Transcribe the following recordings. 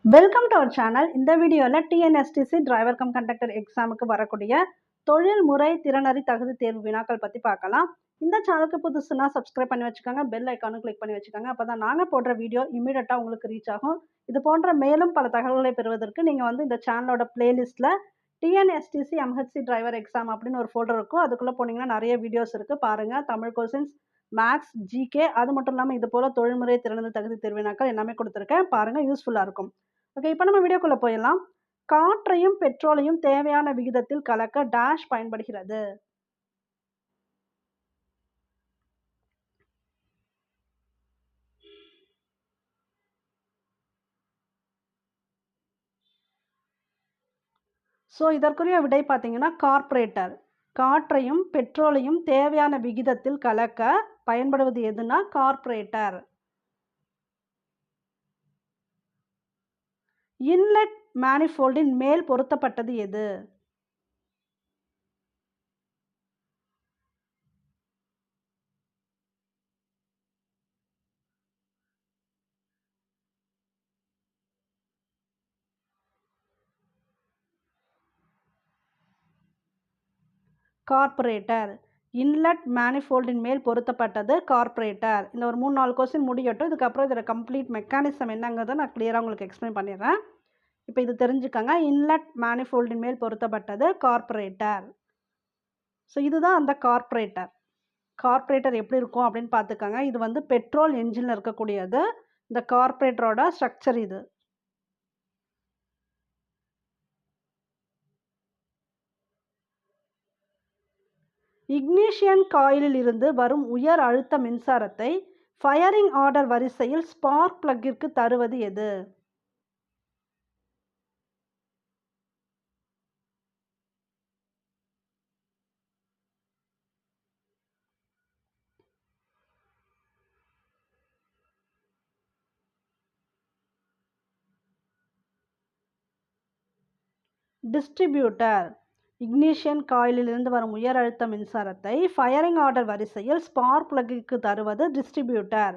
Welcome to our channel. இந்த வீடியோவில் TNSTC driver cum conductor எக்ஸாமுக்கு வரக்கூடிய தொழில்முறை திறனறி தகுதி தேர்வு வினாக்கள் பற்றி பார்க்கலாம். இந்த சேனலுக்கு புதுசுனா சப்ஸ்கிரைப் பண்ணி வச்சுக்கோங்க, பெல் ஐக்கானும் கிளிக் பண்ணி வச்சுக்கோங்க. அப்போ தான் நாங்கள் போடுற வீடியோ இமீடியட்டாக உங்களுக்கு ரீச் ஆகும். இது போன்ற மேலும் பல தகவல்களை பெறுவதற்கு நீங்கள் இந்த சேனலோட பிளேலிஸ்ட்டில் டிஎன்எஸ்டிசி எம்ஹெச்சி டிரைவர் எக்ஸாம் அப்படின்னு ஒரு ஃபோல்டர் இருக்கும். அதுக்குள்ளே போனீங்கன்னா நிறைய வீடியோஸ் இருக்குது, பாருங்கள். தமிழ் கொஸ்டின்ஸ், மேக்ஸ், ஜிகே, அது மட்டும் இல்லாமல் இது போல் தொழில்முறை திறனறி தகுதி தேர்வு வினாக்கள் எல்லாமே கொடுத்துருக்கேன், பாருங்கள், யூஸ்ஃபுல்லாக இருக்கும். ஓகே, இப்போ நம்ம வீடியோக்குள்ள போயிடலாம். காற்றையும் பெட்ரோலையும் தேவையான விகிதத்தில் கலக்க டேஷ் பயன்படுகிறது. ஸோ இதற்குரிய விடை பார்த்தீங்கன்னா கார்பரேட்டர். காற்றையும் பெட்ரோலையும் தேவையான விகிதத்தில் கலக்க பயன்படுவது எதுனா கார்பரேட்டர். இன்லெட் மேனிஃபோல்டின் மேல் பொருத்தப்பட்டது எது? கார்பரேட்டர். இன்லெட் மேனிஃபோல்டின் மேல் பொருத்தப்பட்டது கார்பரேட்டர். இந்த ஒரு 3-4 கொஸ்டின் முடியட்டும். இதுக்கப்புறம் இதில் கம்ப்ளீட் மெக்கானிசம் என்னங்கிறத நான் கிளியராக உங்களுக்கு எக்ஸ்பிளைன் பண்ணிடுறேன். இப்போ இது தெரிஞ்சுக்கங்க. இன்லெட் மேனிஃபோல்டின் மேல் பொருத்தப்பட்டது கார்பரேட்டர். ஸோ இதுதான் அந்த கார்பரேட்டர். கார்பரேட்டர் எப்படி இருக்கும் அப்படின்னு பார்த்துக்கோங்க. இது பெட்ரோல் என்ஜினில் இருக்கக்கூடியது. இந்த கார்பரேட்டரோட ஸ்ட்ரக்சர் இது. இக்னிஷியன் காயிலில் இருந்து வரும் உயர் அழுத்த மின்சாரத்தை ஃபயரிங் ஆர்டர் வரிசையில் ஸ்பார்க் பிளக்கிற்கு தருவது எது? டிஸ்ட்ரிபியூட்டர். இக்னிஷியன் காயிலிருந்து வரும் உயர் அழுத்த மின்சாரத்தை ஃபயரிங் ஆர்டர் வரிசையில் ஸ்பார்க் பிளக்கிற்கு தருவது டிஸ்ட்ரிபியூட்டர்.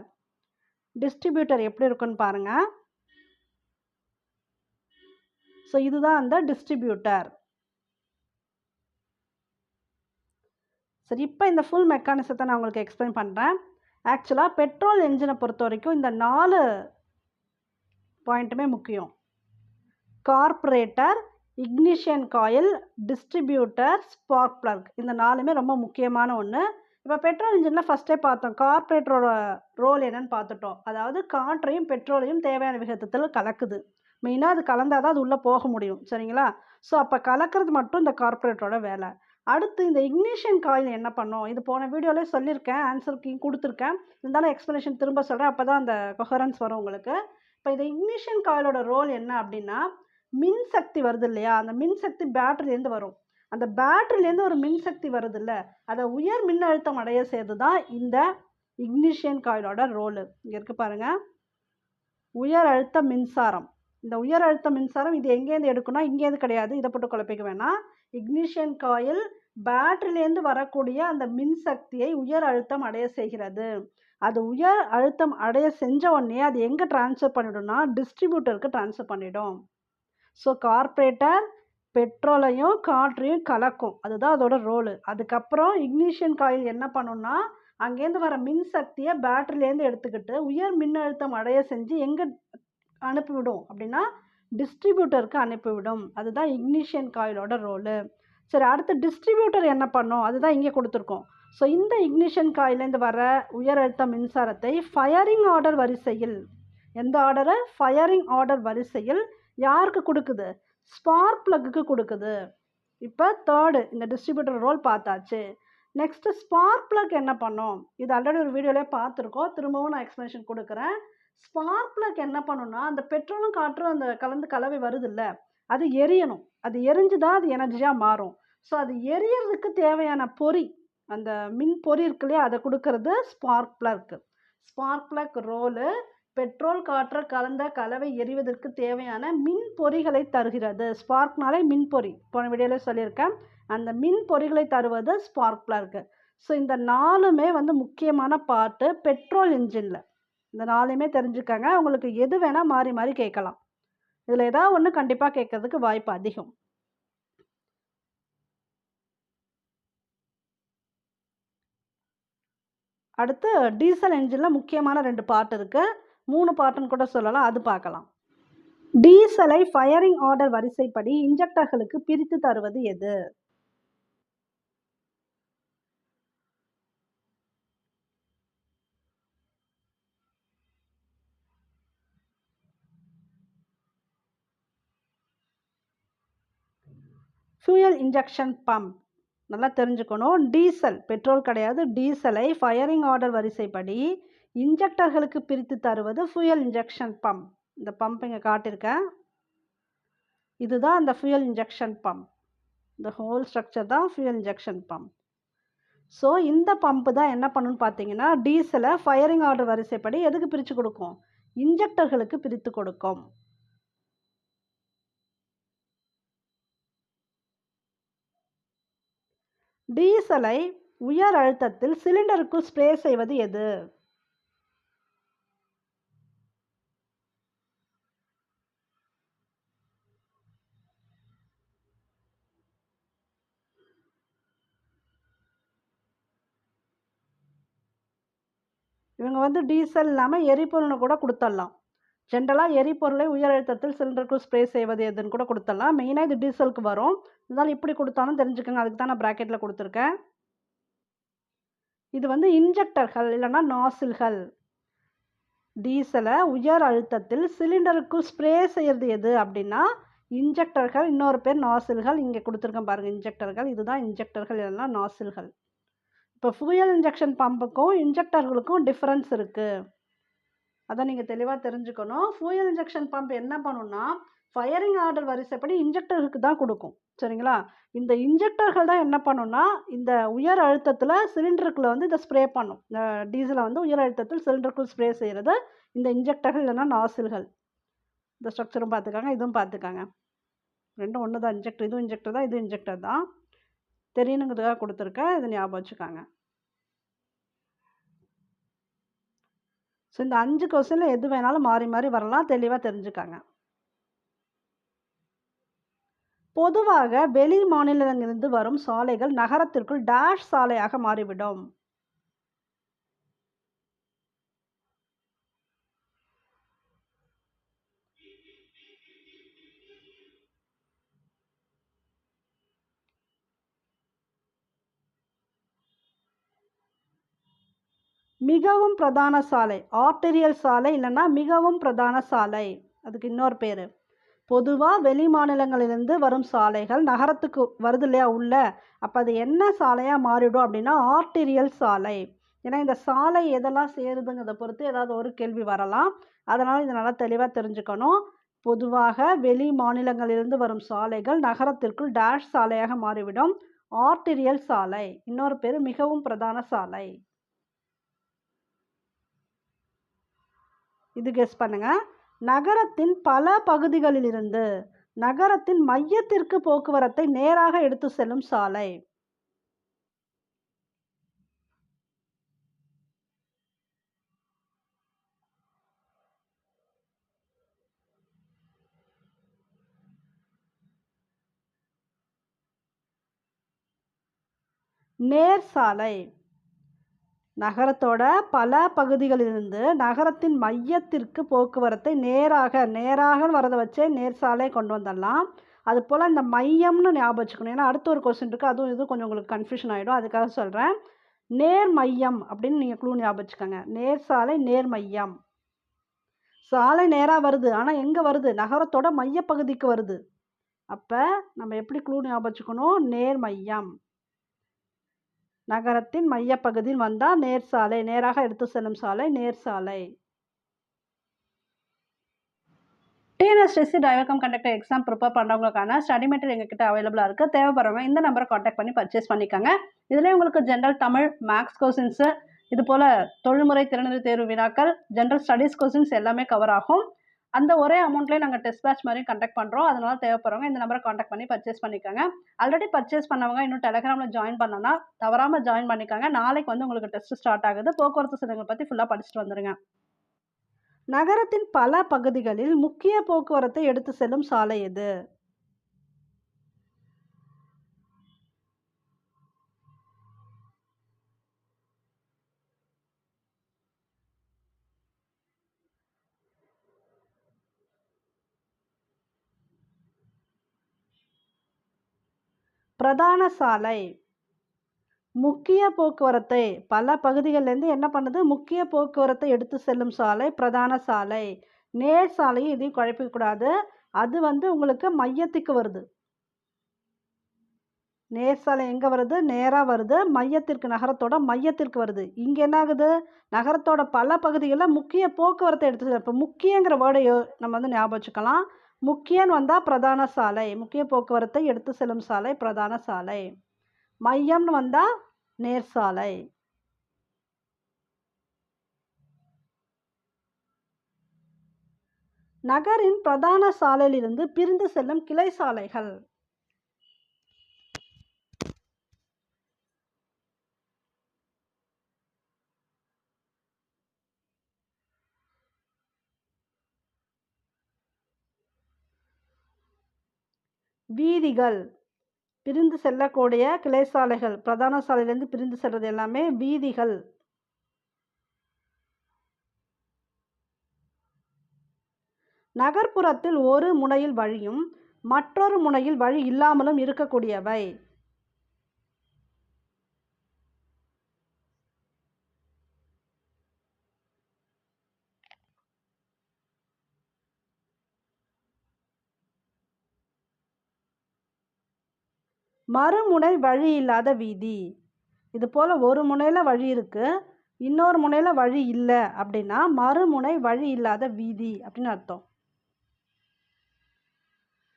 டிஸ்ட்ரிபியூட்டர் எப்படி இருக்குன்னு பாருங்க. ஸோ இதுதான் அந்த டிஸ்ட்ரிபியூட்டர். சரி, இப்போ இந்த ஃபுல் மெக்கானிசத்தை நான் உங்களுக்கு எக்ஸ்பிளைன் பண்ணுறேன். ஆக்சுவலாக பெட்ரோல் என்ஜினை பொறுத்த வரைக்கும் இந்த 4 பாயிண்ட்டுமே முக்கியம். Carburettor, ignition coil, distributor, spark plug, இந்த 4மே ரொம்ப முக்கியமான ஒன்று. இப்போ பெட்ரோல் இன்ஜினில் ஃபஸ்ட்டே பார்த்தோம், கார்பரேட்டரோட ரோல் என்னன்னு பார்த்துட்டோம். அதாவது காற்றையும் பெட்ரோலையும் தேவையான விகிதத்தில் கலக்குது. மெயினாக அது கலந்தால் தான் அது உள்ளே போக முடியும், சரிங்களா? ஸோ அப்போ கலக்கிறது மட்டும் இந்த கார்பரேட்டரோட வேலை. அடுத்து இந்த இக்னிஷியன் காயில் என்ன பண்ணோம், இது போன வீடியோவிலே சொல்லியிருக்கேன், ஆன்சருக்கு கொடுத்துருக்கேன். இருந்தாலும் எக்ஸ்ப்ளனேஷன் திரும்ப சொல்கிறேன், அப்போ தான் அந்த கொஹரன்ஸ் வரும் உங்களுக்கு. இப்போ இந்த இக்னிஷியன் காயிலோட ரோல் என்ன அப்படின்னா, மின்சக்தி வருது இல்லையா, அந்த மின்சக்தி பேட்டரியிலேருந்து வரும். அந்த பேட்டரியிலேருந்து ஒரு மின்சக்தி வருது இல்லை, அதை உயர் மின்னழுத்தம் அடைய செய்து தான் இந்த இக்னிஷியன் காயிலோட ரோலு. இங்கே இருக்குது பாருங்கள், உயர் அழுத்த மின்சாரம். இந்த உயர் அழுத்த மின்சாரம் இது எங்கேருந்து எடுக்கணும், இங்கேருந்து கிடையாது, இதை போட்டு குழப்பிக்க வேணாம். இக்னிஷியன் காயில் பேட்டரியிலேருந்து வரக்கூடிய அந்த மின்சக்தியை உயர் அழுத்தம் அடைய செய்கிறது. அது உயர் அழுத்தம் அடைய செஞ்ச உடனே அது எங்கே டிரான்ஸ்ஃபர் பண்ணிவிடும்னா டிஸ்ட்ரிபியூட்டருக்கு டிரான்ஸ்ஃபர் பண்ணிவிடும். ஸோ கார்பரேட்டர் பெட்ரோலையும் காற்றையும் கலக்கும், அதுதான் அதோட ரோலு. அதுக்கப்புறம் இக்னிஷியன் காயில் என்ன பண்ணுன்னா, அங்கேருந்து வர மின்சக்தியை பேட்டரியிலேருந்து எடுத்துக்கிட்டு உயர் மின்னழுத்தம் அடைய செஞ்சு எங்கே அனுப்பிவிடும் அப்படின்னா டிஸ்ட்ரிபியூட்டருக்கு அனுப்பிவிடும். அதுதான் இக்னிஷியன் காயிலோட ரோலு. சரி, அடுத்து டிஸ்ட்ரிபியூட்டர் என்ன பண்ணும், அதுதான் இங்கே கொடுத்துருக்கோம். ஸோ இந்த இக்னிஷன் காயிலேருந்து வர உயர் அழுத்த மின்சாரத்தை ஃபயரிங் ஆர்டர் வரிசையில், எந்த ஆர்டரு, ஃபயரிங் ஆர்டர் வரிசையில் யாருக்கு கொடுக்குது, ஸ்பார்க் பிளக்குக்கு கொடுக்குது. இப்போ தேர்டு இந்த டிஸ்ட்ரிபியூட்டர் ரோல் பார்த்தாச்சு. நெக்ஸ்ட்டு ஸ்பார்க் பிளக் என்ன பண்ணும், இது ஆல்ரெடி ஒரு வீடியோவிலே பார்த்துருக்கோம், திரும்பவும் நான் எக்ஸ்ப்ளனேஷன் கொடுக்குறேன். ஸ்பார்க் பிளக் என்ன பண்ணுன்னா, அந்த பெட்ரோலும் காற்றும் அந்த கலவை வருது இல்லை, அது எரியணும். அது எரிஞ்சுதான் அது எனர்ஜியாக மாறும். ஸோ அது எரியறதுக்கு தேவையான பொறி, அந்த மின் பொறி இருக்கு இல்லையா, அதை கொடுக்கறது spark plug. Spark plug role petrol காற்று கலந்த கலவை எரிவதற்கு தேவையான மின் பொறிகளை தருகிறது. ஸ்பார்க்னாலே மின் பொறி, போன வீடியோவில் சொல்லியிருக்கேன். அந்த மின் பொறிகளை தருவது ஸ்பார்க் பிளக். ஸோ இந்த 4மே முக்கியமான பார்ட்டு பெட்ரோல் இன்ஜினில். இந்த 4மே தெரிஞ்சுக்கங்க, உங்களுக்கு எது வேணால் மாறி மாறி கேட்கலாம். இதில் ஏதாவது ஒன்று கண்டிப்பாக கேட்கறதுக்கு வாய்ப்பு அதிகம். அடுத்து டீசல் என்ஜினில் முக்கியமான 2 பார்ட் இருக்குது. 3 பார்ட்டுன்னு கூட சொல்லலாம். அது பார்க்கலாம். டீசலை ஃபயரிங் ஆர்டர் வரிசைப்படி இன்ஜெக்டர்களுக்கு பிரித்து தருவது எது? Fuel injection pump. நல்லா தெரிஞ்சுக்கணும். டீசல் பெட்ரோல் கிடையாது. டீசலை ஃபயரிங் ஆர்டர் வரிசைப்படி இன்ஜெக்டர்களுக்கு பிரித்து தருவது ஃபியூயல் இன்ஜெக்ஷன் பம்ப். இந்த பம்ப் இங்கே காட்டியிருக்கேன். இதுதான் அந்த ஃபியூயல் இன்ஜெக்ஷன் பம்ப். இந்த ஹோல் ஸ்ட்ரக்சர் தான் ஃபியூயல் இன்ஜெக்ஷன் பம்ப். ஸோ இந்த பம்ப் தான் என்ன பண்ணுன்னு பார்த்தீங்கன்னா, டீசலை ஃபயரிங் ஆர்டர் வரிசைப்படி எதுக்கு பிரித்து கொடுக்கும்? இன்ஜெக்டர்களுக்கு பிரித்து கொடுக்கும். டீசலை உயர் அழுத்தத்தில் சிலிண்டருக்குள் ஸ்ப்ரே செய்வது எது? இவங்க டீசல் இல்லாமல் எரிபொருள்னு கூட கொடுத்துடலாம். ஜென்ரலாக எரிபொருளை உயர் அழுத்தத்தில் சிலிண்டருக்குள் ஸ்ப்ரே செய்வது எதுன்னு கூட கொடுத்துடலாம். மெயினாக இது டீசலுக்கு வரும். இருந்தாலும் இப்படி கொடுத்தாலும் தெரிஞ்சுக்கோங்க. அதுக்கு தான் நான் ப்ராக்கெட்டில் கொடுத்துருக்கேன். இது இன்ஜெக்டர்கள் இல்லைன்னா நாசில்கள். டீசலை உயர் அழுத்தத்தில் சிலிண்டருக்குள் ஸ்ப்ரே செய்கிறது எது அப்படின்னா இன்ஜெக்டர்கள். இன்னொரு பேர் நாசில்கள். இங்கே கொடுத்துருக்கேன் பாருங்கள், இன்ஜெக்டர்கள். இதுதான் இன்ஜெக்டர்கள் இல்லைன்னா நாசில்கள். இப்போ ஃபியூயல் இன்ஜெக்ஷன் பம்புக்கும் இன்ஜெக்டர்களுக்கும் டிஃப்ரென்ஸ் இருக்குது. அதை நீங்கள் தெளிவாக தெரிஞ்சுக்கணும். ஃபியூயல் இன்ஜெக்ஷன் பம்ப் என்ன பண்ணுன்னா ஃபயரிங் ஆர்டர் வரிசைப்படி இன்ஜெக்டருக்கு தான் கொடுக்கும். சரிங்களா? இந்த இன்ஜெக்டர்கள் தான் என்ன பண்ணுன்னா இந்த உயர் அழுத்தத்தில் சிலிண்டருக்குள்ளே இதை ஸ்ப்ரே பண்ணும். இந்த டீசலை உயர் அழுத்தத்தில் சிலிண்டருக்குள் ஸ்ப்ரே செய்கிறது இந்த இன்ஜெக்டர்கள் இல்லைன்னா நாசில்கள். இந்த ஸ்ட்ரக்சரும் பார்த்துக்காங்க, இதுவும் பார்த்துக்காங்க. ரெண்டும் ஒன்று தான். இன்ஜெக்டர், இதுவும் இன்ஜெக்டர் தான், இதுவும் இன்ஜெக்டர் தான். தெரியணுங்கிறதுக்காக கொடுத்துருக்கேன். இதை ஞாபகம் வச்சுக்காங்க. ஸோ இந்த 5 கொஸ்டினில் எது வேணாலும் மாறி மாறி வரலாம். தெளிவாக தெரிஞ்சுக்காங்க. பொதுவாக வெளி மாநிலங்களிலிருந்து வரும் சாலைகள் நகரத்திற்குள் டேஷ் சாலையாக மாறிவிடும். மிகவும் பிரதான சாலை, ஆர்டீரியல் சாலை இல்லைன்னா மிகவும் பிரதான சாலை. அதுக்கு இன்னொரு பேர். பொதுவாக வெளி மாநிலங்களிலிருந்து வரும் சாலைகள் நகரத்துக்கு வருது இல்லையா உள்ள, அப்போ அது என்ன சாலையாக மாறிடும் அப்படின்னா ஆர்டீரியல் சாலை. ஏன்னா இந்த சாலை எதெல்லாம் சேருதுங்கிறத பொறுத்து ஏதாவது ஒரு கேள்வி வரலாம். அதனால் இதை நல்லா தெளிவாக தெரிஞ்சுக்கணும். பொதுவாக வெளி மாநிலங்களிலிருந்து வரும் சாலைகள் நகரத்திற்குள் டேஷ் சாலையாக மாறிவிடும். ஆர்டீரியல் சாலை. இன்னொரு பேர் மிகவும் பிரதான சாலை. இது கெஸ் பண்ணுங்க. நகரத்தின் பல பகுதிகளிலிருந்து நகரத்தின் மையத்திற்கு போக்குவரத்தை நேராக எடுத்து செல்லும் சாலை. நேர் சாலை. நகரத்தோட பல பகுதிகளிலிருந்து நகரத்தின் மையத்திற்கு போக்குவரத்தை நேராக வரதை வச்சே நேர் சாலை கொண்டு வந்துடலாம். அது போல் இந்த மையம்னு ஞாபகம் வச்சுக்கணும். ஏன்னா அடுத்த ஒரு கொஸ்டின் இருக்குது, அதுவும் இது கொஞ்சம் உங்களுக்கு கன்ஃபியூஷன் ஆகிடும். அதுக்காக சொல்கிறேன். நேர் மையம் அப்படின்னு நீங்கள் க்ளூ ஞாபகம் வச்சுக்கோங்க. நேர் சாலை, நேர் மையம். சாலை நேராக வருது, ஆனால் எங்கே வருது? நகரத்தோட மையப்பகுதிக்கு வருது. அப்போ நம்ம எப்படி க்ளூ ஞாபகம் வச்சுக்கணும்? நேர் மையம். நகரத்தின் மையப்பகுதியில் வந்தால் நேர் சாலை, நேராக எடுத்து செல்லும் சாலை நேர் சாலை. TNSTC driver cum conductor exam prepare பண்ணுறவங்களுக்கான ஸ்டடி மெட்டீரியல் எங்ககிட்ட அவைலபிளாக இருக்குது. தேவைப்படுறவங்க இந்த நம்பரை காண்டாக்ட் பண்ணி பர்ச்சேஸ் பண்ணிக்கோங்க. இதில் உங்களுக்கு ஜென்ரல் தமிழ், மேக்ஸ் கொஸ்டின்ஸு, இது போல் தொழில்முறை திறனறி தேர்வு வினாக்கள், ஜென்ரல் ஸ்டடீஸ் கொஸ்டின்ஸ் எல்லாமே கவர் ஆகும். அந்த ஒரே அமௌண்ட்லேயே நாங்கள் டெஸ்ட் பேட்ச் மாதிரி கண்டக்ட் பண்ணுறோம். அதனால் தேவைப்படுறவங்க இந்த நம்பரை காண்டாக்ட் பண்ணி பர்ச்சேஸ் பண்ணிக்கோங்க. ஆல்ரெடி பர்ச்சேஸ் பண்ணவங்க இன்னும் டெலகிராமில் ஜாயின் பண்ணனா தவறாமல் ஜாயின் பண்ணிக்கோங்க. நாளைக்கு உங்களுக்கு டெஸ்ட் ஸ்டார்ட் ஆகுது. போக்குவரத்து சட்டங்களை பற்றி ஃபுல்லாக படிச்சுட்டு வந்துடுங்க. நகரத்தின் பல பகுதிகளில் முக்கிய போக்குவரத்தை எடுத்து செல்லும் சாலை எது? பிரதான சாலை. முக்கிய போக்குவரத்தை பல பகுதிகள்லேருந்து என்ன பண்ணுது? முக்கிய போக்குவரத்தை எடுத்து செல்லும் சாலை பிரதான சாலை. நேர் சாலையும் இதையும் குழப்பிக்கக்கூடாது. அது வந்து உங்களுக்கு மையத்துக்கு வருது. நேர் சாலை எங்கே வருது? நேராக வருது. மையத்திற்கு, நகரத்தோட மையத்திற்கு வருது. இங்கே என்ன ஆகுது? நகரத்தோட பல பகுதிகளில் முக்கிய போக்குவரத்தை எடுத்து இப்போ முக்கியங்கிற வேர்டை நம்ம வந்து ஞாபகம் வச்சுக்கலாம். முக்கியன்னு வந்தால் பிரதான சாலை. முக்கிய போக்குவரத்தை எடுத்து செல்லும் சாலை பிரதான சாலை. மையம்னு வந்தால் நேர் சாலை. நகரின் பிரதான சாலையிலிருந்து பிரிந்து செல்லும் கிளை சாலைகள். வீதிகள். பிரிந்து செல்லக்கூடிய கிளை சாலைகள். பிரதான சாலையிலேருந்து பிரிந்து செல்வது எல்லாமே வீதிகள். நகர்ப்புறத்தில் ஒரு முனையில் வழியும் மற்றொரு முனையில் வழி இல்லாமலும் இருக்கக்கூடியவை. மறுமுனை வழி இல்லாத வீதி. இது போல் ஒரு முனையில் வழி இருக்கு, இன்னொரு முனையில் வழி இல்லை அப்படின்னா மறுமுனை வழி இல்லாத வீதி அப்படின்னு அர்த்தம்.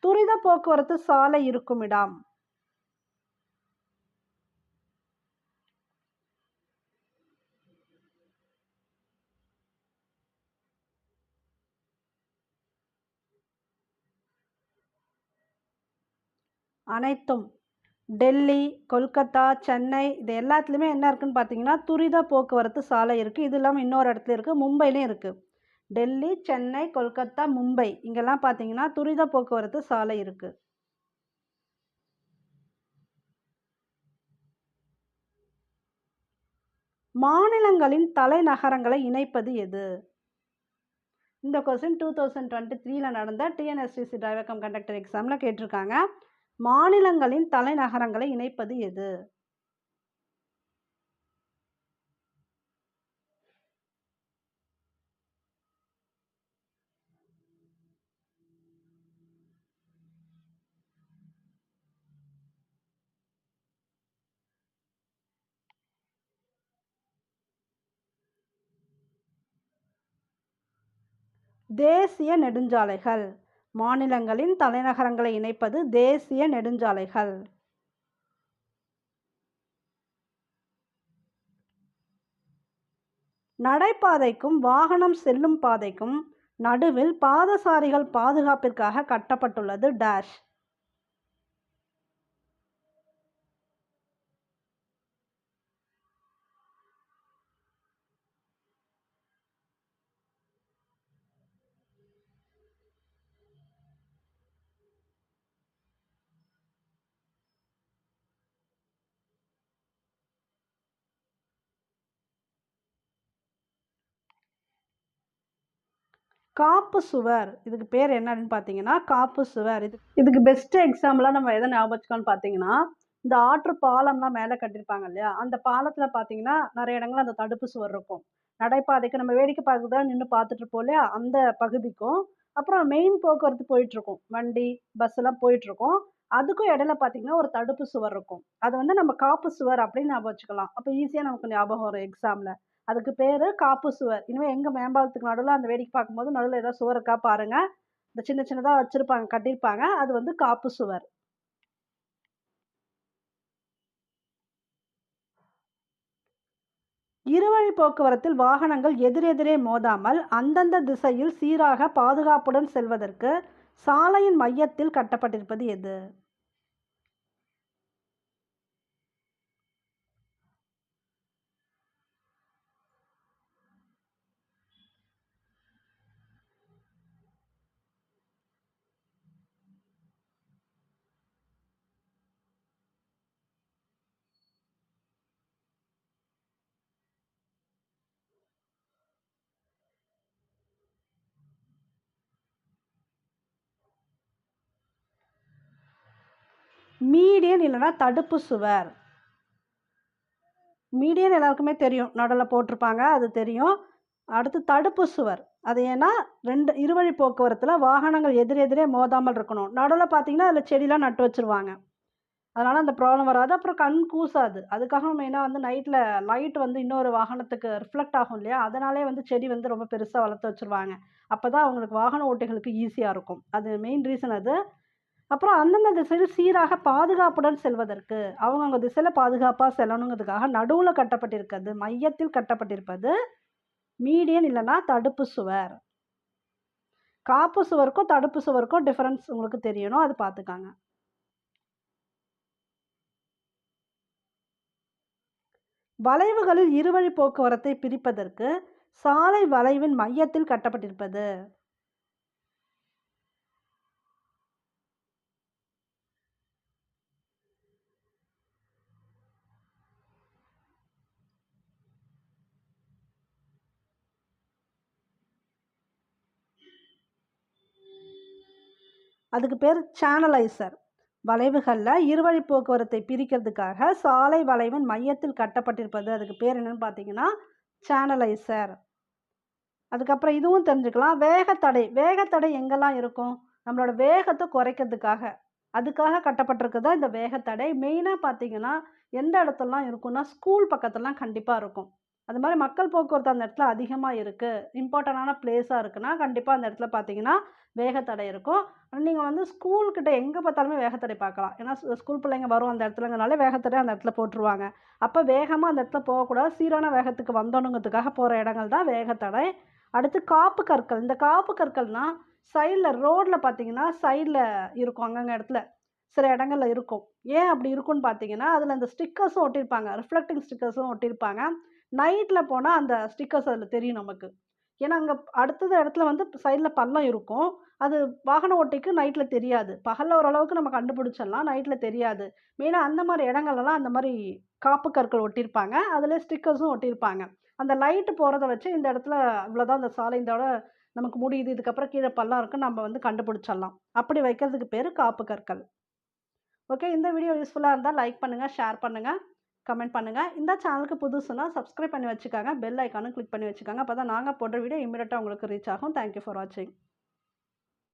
துரித போக்குவரத்து சாலை இருக்கும் இடம். அனைத்தும். டெல்லி, கொல்கத்தா, சென்னை இது எல்லாத்துலேயுமே என்ன இருக்குன்னு பார்த்தீங்கன்னா துரித போக்குவரத்து சாலை இருக்குது. இது இல்லாமல் இன்னொரு இடத்துல இருக்குது, மும்பையிலையும் இருக்குது. டெல்லி, சென்னை, கொல்கத்தா, மும்பை இங்கெல்லாம் பார்த்தீங்கன்னா துரித போக்குவரத்து சாலை இருக்குது. மாநிலங்களின் தலைநகரங்களை இணைப்பது எது? இந்த கொஸ்டின் 2023 நடந்த டிஎன்எஸ்டிசி டிரைவர் கம் கண்டக்டர் எக்ஸாமில் கேட்டிருக்காங்க. மாநிலங்களின் தலைநகரங்களை இணைப்பது எது? தேசிய நெடுஞ்சாலைகள். மாநிலங்களின் தலைநகரங்களை இணைப்பது தேசிய நெடுஞ்சாலைகள். நடைபாதைக்கும் வாகனம் செல்லும் பாதைக்கும் நடுவில் பாதசாரிகள் பாதுகாப்பிற்காக கட்டப்பட்டுள்ளது டேஷ். காப்பு சுவர். இதுக்கு பேர் என்னன்னு பார்த்தீங்கன்னா காப்பு சுவர். இதுக்கு பெஸ்ட் எக்ஸாம்பிளாக நம்ம எதை ஞாபகம் வச்சுக்கோன்னு பார்த்தீங்கன்னா இந்த ஆற்று பாலம்லாம் மேலே கட்டியிருப்பாங்க இல்லையா, அந்த பாலத்தில் பார்த்தீங்கன்னா நிறைய இடங்கள் அந்த தடுப்பு சுவர் இருக்கும். நடைபாதைக்கு நம்ம வேடிக்கை பார்க்குறதா நின்று பார்த்துட்டு இருப்போம் இல்லையா, அந்த பகுதிக்கும் அப்புறம் மெயின் போக்குவரத்து போயிட்டுருக்கும், வண்டி பஸ் எல்லாம் போயிட்டுருக்கும், அதுக்கும் இடையில பார்த்தீங்கன்னா ஒரு தடுப்பு சுவர் இருக்கும். அதை வந்து நம்ம காப்பு சுவர் அப்படின்னு ஞாபகம் வச்சுக்கலாம். அப்போ ஈஸியாக நமக்கு ஞாபகம் வரும் எக்ஸாமில். அதுக்கு பேர் காப்பு சுவர். இனிமேல் எங்கே மேம்பாலத்துக்கு நடுவில் அந்த வேடிக்கை பார்க்கும்போது நடுவில் ஏதாவது சுவர் இருக்கா பாருங்க, இந்த சின்ன சின்னதாக வச்சுருப்பாங்க, கட்டியிருப்பாங்க, அது வந்து காப்பு சுவர். இருவழி போக்குவரத்தில் வாகனங்கள் எதிரெதிரே மோதாமல் அந்தந்த திசையில் சீராக பாதுகாப்புடன் செல்வதற்கு சாலையின் மையத்தில் கட்டப்பட்டிருப்பது எது? மீடியன் இல்லைன்னா தடுப்பு சுவர். மீடியன் எல்லாருக்குமே தெரியும், நடுவில் போட்டிருப்பாங்க, அது தெரியும். அடுத்து தடுப்பு சுவர். அது ஏன்னா இருவழி போக்குவரத்தில் வாகனங்கள் எதிரெதிரே மோதாமல் இருக்கணும். நடுவில் பார்த்தீங்கன்னா அதில் செடிலாம் நட்டு வச்சுருவாங்க. அதனால் அந்த ப்ராப்ளம் வராது. அப்புறம் கண் கூசாது. அதுக்காக மெயினாக வந்து நைட்டில் லைட் வந்து இன்னொரு வாகனத்துக்கு ரிஃப்ளெக்ட் ஆகும் இல்லையா? அதனாலே வந்து செடி வந்து ரொம்ப பெருசாக வளர்த்து வச்சுருவாங்க. அப்போ தான் அவங்களுக்கு வாகன ஓட்டிகளுக்கு ஈஸியாக இருக்கும். அது மெயின் ரீசன் அது. அப்புறம் அந்தந்த திசையில் சீராக பாதுகாப்புடன் செல்வதற்கு, அவங்கவங்க திசையில பாதுகாப்பா செல்லணுங்கிறதுக்காக நடுவுல கட்டப்பட்டிருக்கிறது, மையத்தில் கட்டப்பட்டிருப்பது மீடியன் இல்லன்னா தடுப்பு சுவர். காப்பு சுவருக்கும், தடுப்பு சுவருக்கும் டிஃபரன்ஸ் உங்களுக்கு தெரியணும். அது பார்த்துக்கங்க. வளைவுகளில் இருவழி போக்குவரத்தை பிரிப்பதற்கு சாலை வளைவின் மையத்தில் கட்டப்பட்டிருப்பது. அதுக்கு பேர் சேனலைசர். வளைவுகளில் இருவழி போக்குவரத்தை பிரிக்கிறதுக்காக சாலை வளைவின் மையத்தில் கட்டப்பட்டிருப்பது. அதுக்கு பேர் என்னன்னு பார்த்தீங்கன்னா சேனலைசர். அதுக்கப்புறம் இதுவும் தெரிஞ்சுக்கலாம். வேகத்தடை. வேகத்தடை எங்கெல்லாம் இருக்கும்? நம்மளோட வேகத்தை குறைக்கிறதுக்காக. அதுக்காக கட்டப்பட்டிருக்குது தான் இந்த வேகத்தடை. மெயினாக பார்த்தீங்கன்னா, எந்த இடத்துலலாம் இருக்கும்னா, ஸ்கூல் பக்கத்துலலாம் கண்டிப்பா இருக்கும். அது மாரி மக்கள் போக்குவரத்து அந்த இடத்துல அதிகமா இருக்கு. இம்பார்ட்டன்டான பிளேஸா இருக்குன்னா, கண்டிப்பா அந்த இடத்துல பார்த்தீங்கன்னா, வேகத்தடை இருக்கும். நீங்க வந்து ஸ்கூல் கிட்ட எங்க பார்த்தாலுமே வேகத்தடை பார்க்கலாம். ஏன்னா ஸ்கூல் பிள்ளைங்க வரும் அந்த இடத்துலங்கிறனால வேகத்தடை அந்த இடத்துல போட்டுருவாங்க. அப்ப வேகமா அந்த இடத்துல போகக்கூடாது. சீரான வேகத்துக்கு வந்துடணுங்கிறதுக்காக போற இடங்கள் தான் வேகத்தடை. அடுத்து காப்பு கற்கள். இந்த காப்பு கற்கள்னா, சைடுல ரோட்ல பார்த்தீங்கன்னா, சைடுல இருக்கும் அங்கங்க இடத்துல. சில இடங்கள்ல இருக்கும். ஏன் அப்படி இருக்கும்ன்னு பார்த்தீங்கன்னா, அதில அந்த ஸ்டிக்கர்ஸும் ஒட்டியிருப்பாங்க. ரிஃப்ளெக்டிங் ஸ்டிக்கர்ஸும் ஒட்டியிருப்பாங்க. நைட்ல போனா அந்த ஸ்டிக்கர்ஸ் அதில தெரியும் நமக்கு. ஏன்னா, அங்க அடுத்தது இடத்துல வந்து சைடுல பள்ளம் இருக்கும். அது வாகன ஓட்டிக்கு நைட்ல தெரியாது. பகல்ல ஓரளவுக்கு நம்ம கண்டுபிடிச்சிடலாம். நைட்ல தெரியாது. மெயினா அந்த மாரி இடங்கள்லலாம் அந்த மாரி காப்பு கற்கள் ஒட்டியிருப்பாங்க. அதிலே ஸ்டிக்கர்ஸும் ஒட்டியிருப்பாங்க. அந்த லைட் போறத வச்சு இந்த இடத்துல இவ்வளோதான் இந்த சாலை இதோட நமக்கு முடியுது. இதுக்கப்புறம் கீழ பள்ளம் இருக்குன்னு நம்ம வந்து கண்டுபிடிச்சிடலாம். அப்படி வைக்கிறதுக்கு பேரு காப்பு கற்கள். ஓகே. இந்த வீடியோ யூஸ்ஃபுல்லா இருந்தா லைக் பண்ணுங்க, ஷேர் பண்ணுங்க, கமெண்ட் பண்ணுங்க. இந்த சேனலுக்கு புதுசுன்னா சப்ஸ்கிரைப் பண்ணி வச்சுக்கங்க. பெல் ஐகானும் கிளிக் பண்ணி வச்சுக்கங்க. அப்பதான் நாங்க போடுற வீடியோ இம்மீடியட்டா உங்களுக்கு ரீச் ஆகும். தேங்க் யூ ஃபார் வாட்சிங்.